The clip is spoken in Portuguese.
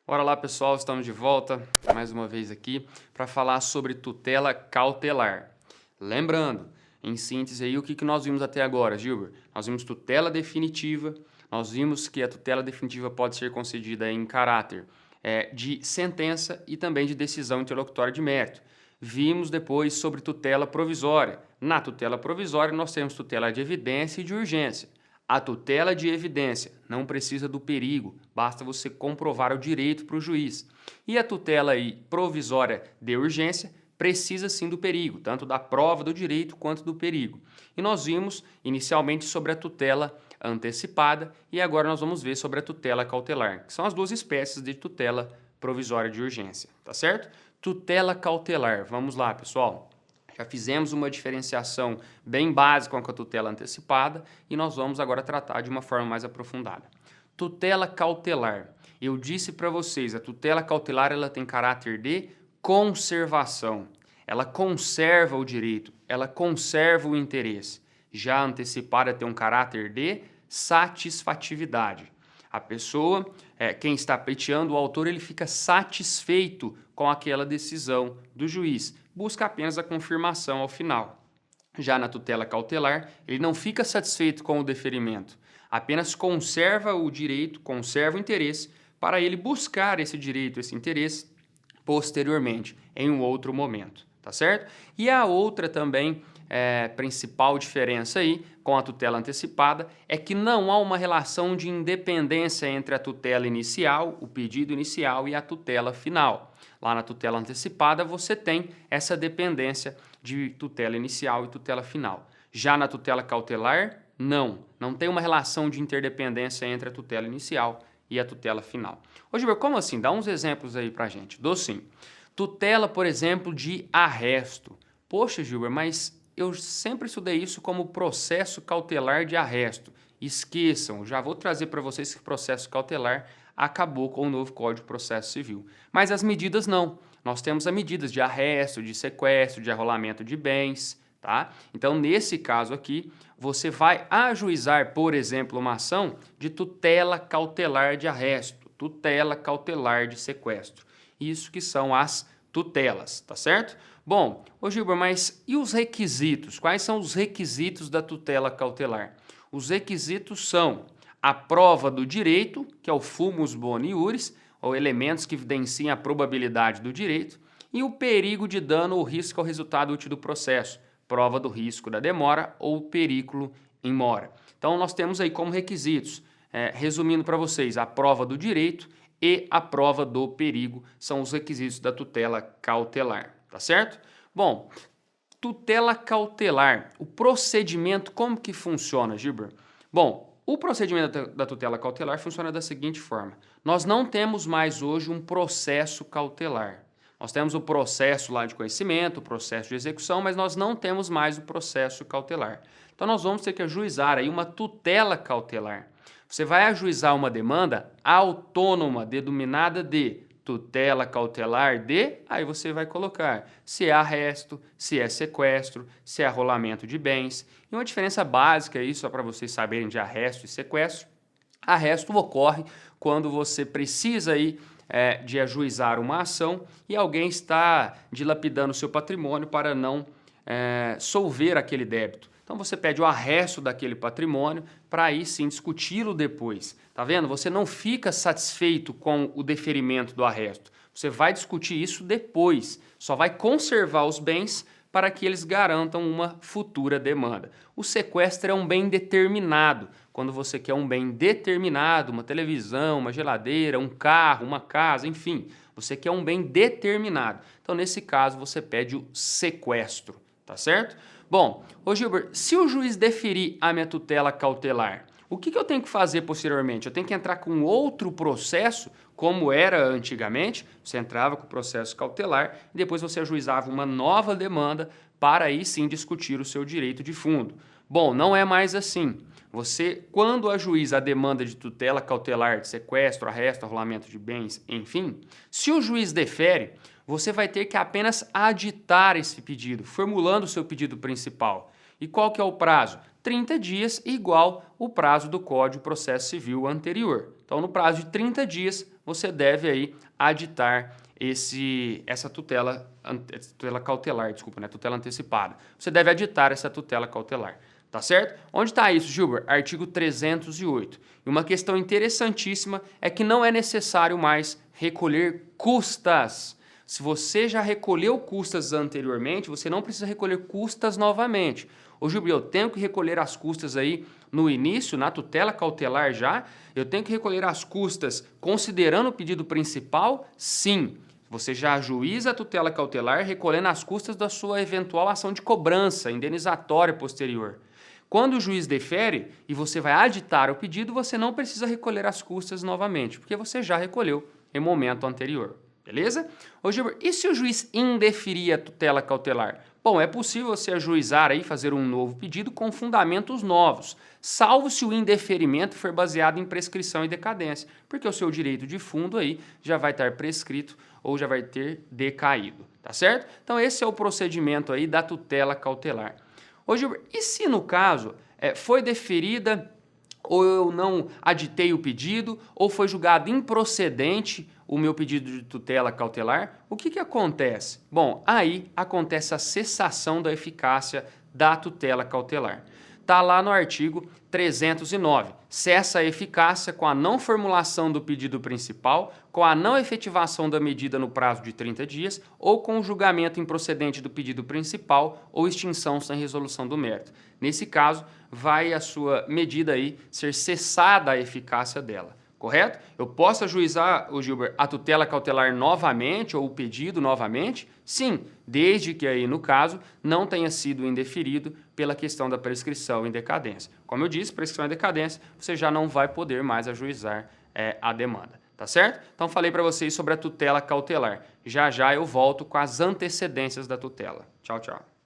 Bora lá, pessoal, estamos de volta mais uma vez aqui para falar sobre tutela cautelar. Lembrando, em síntese aí, o que nós vimos até agora, Gilbert? Nós vimos tutela definitiva, nós vimos que a tutela definitiva pode ser concedida em caráter de sentença e também de decisão interlocutória de mérito. Vimos depois sobre tutela provisória. Na tutela provisória, nós temos tutela de evidência e de urgência. A tutela de evidência não precisa do perigo, basta você comprovar o direito para o juiz. E a tutela provisória de urgência precisa sim do perigo, tanto da prova do direito quanto do perigo. E nós vimos inicialmente sobre a tutela antecipada e agora nós vamos ver sobre a tutela cautelar, que são as duas espécies de tutela provisória de urgência, tá certo? Tutela cautelar, vamos lá, pessoal. Já fizemos uma diferenciação bem básica com a tutela antecipada e nós vamos agora tratar de uma forma mais aprofundada. Tutela cautelar. Eu disse para vocês, a tutela cautelar ela tem caráter de conservação. Ela conserva o direito, ela conserva o interesse. Já a antecipada tem um caráter de satisfatividade. A pessoa, quem está pleiteando, o autor, ele fica satisfeito com aquela decisão do juiz. Busca apenas a confirmação ao final. Já na tutela cautelar, ele não fica satisfeito com o deferimento, apenas conserva o direito, conserva o interesse para ele buscar esse direito, esse interesse, posteriormente, em um outro momento, tá certo? E a outra também, principal diferença aí com a tutela antecipada é que não há uma relação de independência entre a tutela inicial, o pedido inicial e a tutela final. Lá na tutela antecipada você tem essa dependência de tutela inicial e tutela final. Já na tutela cautelar, não tem uma relação de interdependência entre a tutela inicial e a tutela final. Ô Gilberto, como assim? Dá uns exemplos aí pra gente. Dou sim. Tutela, por exemplo, de arresto. Poxa, Gilberto, mas eu sempre estudei isso como processo cautelar de arresto. Esqueçam, já vou trazer para vocês que o processo cautelar acabou com o novo Código de Processo Civil. Mas as medidas não. Nós temos as medidas de arresto, de sequestro, de arrolamento de bens, tá? Então, nesse caso aqui, você vai ajuizar, por exemplo, uma ação de tutela cautelar de arresto, tutela cautelar de sequestro. Isso que são as tutelas, tá certo? Bom, ô Gilberto, mas e os requisitos? Quais são os requisitos da tutela cautelar? Os requisitos são a prova do direito, que é o fumus boni iuris, ou elementos que evidenciam a probabilidade do direito, e o perigo de dano ou risco ao resultado útil do processo, prova do risco da demora ou perículo in mora. Então, nós temos aí como requisitos, resumindo para vocês, a prova do direito e a prova do perigo são os requisitos da tutela cautelar, tá certo? Bom, tutela cautelar, o procedimento, como que funciona, Gilberto? Bom, o procedimento da tutela cautelar funciona da seguinte forma. Nós não temos mais hoje um processo cautelar. Nós temos o processo lá de conhecimento, o processo de execução, mas nós não temos mais o processo cautelar. Então, nós vamos ter que ajuizar aí uma tutela cautelar. Você vai ajuizar uma demanda autônoma, denominada de tutela cautelar de, aí você vai colocar se é arresto, se é sequestro, se é arrolamento de bens. E uma diferença básica aí, só para vocês saberem, de arresto e sequestro. Arresto ocorre quando você precisa aí, de ajuizar uma ação e alguém está dilapidando o seu patrimônio para não solver aquele débito. Então você pede o arresto daquele patrimônio para aí sim discuti-lo depois. Tá vendo? Você não fica satisfeito com o deferimento do arresto. Você vai discutir isso depois. Só vai conservar os bens para que eles garantam uma futura demanda. O sequestro é um bem determinado. Quando você quer um bem determinado, uma televisão, uma geladeira, um carro, uma casa, enfim, você quer um bem determinado. Então, nesse caso, você pede o sequestro, tá certo? Bom, ô Gilberto, se o juiz deferir a minha tutela cautelar, o que eu tenho que fazer posteriormente? Eu tenho que entrar com outro processo, como era antigamente, você entrava com o processo cautelar e depois você ajuizava uma nova demanda para aí sim discutir o seu direito de fundo. Bom, não é mais assim. Você, quando ajuiza a demanda de tutela cautelar de sequestro, arresto, arrolamento de bens, enfim, se o juiz defere, você vai ter que apenas aditar esse pedido, formulando o seu pedido principal. E qual que é o prazo? 30 dias igual o prazo do Código de Processo Civil anterior. Então, no prazo de 30 dias, você deve aí aditar essa tutela cautelar, desculpa, né? Tutela antecipada. Você deve aditar essa tutela cautelar. Tá certo? Onde está isso, Gilbert? Artigo 308. E uma questão interessantíssima é que não é necessário mais recolher custas. Se você já recolheu custas anteriormente, você não precisa recolher custas novamente. Ô, Gilbert, eu tenho que recolher as custas aí no início, na tutela cautelar já? Eu tenho que recolher as custas considerando o pedido principal? Sim. Você já ajuiza a tutela cautelar recolhendo as custas da sua eventual ação de cobrança indenizatória posterior. Quando o juiz defere e você vai aditar o pedido, você não precisa recolher as custas novamente, porque você já recolheu em momento anterior. Beleza? Ô Gilbert, e se o juiz indeferir a tutela cautelar? Bom, é possível você ajuizar aí, fazer um novo pedido com fundamentos novos, salvo se o indeferimento for baseado em prescrição e decadência, porque o seu direito de fundo aí já vai estar prescrito ou já vai ter decaído, tá certo? Então esse é o procedimento aí da tutela cautelar. Ô Gilbert, e se no caso foi deferida ou eu não aditei o pedido ou foi julgado improcedente o meu pedido de tutela cautelar, o que acontece? Bom, aí acontece a cessação da eficácia da tutela cautelar. Está lá no artigo 309. Cessa a eficácia com a não formulação do pedido principal, com a não efetivação da medida no prazo de 30 dias ou com o julgamento improcedente do pedido principal ou extinção sem resolução do mérito. Nesse caso, vai a sua medida aí ser cessada a eficácia dela. Correto? Eu posso ajuizar, o Gilbert, a tutela cautelar novamente ou o pedido novamente? Sim, desde que aí, no caso, não tenha sido indeferido pela questão da prescrição em decadência. Como eu disse, prescrição em decadência, você já não vai poder mais ajuizar a demanda. Tá certo? Então, falei para vocês sobre a tutela cautelar. Já já eu volto com as antecedências da tutela. Tchau, tchau.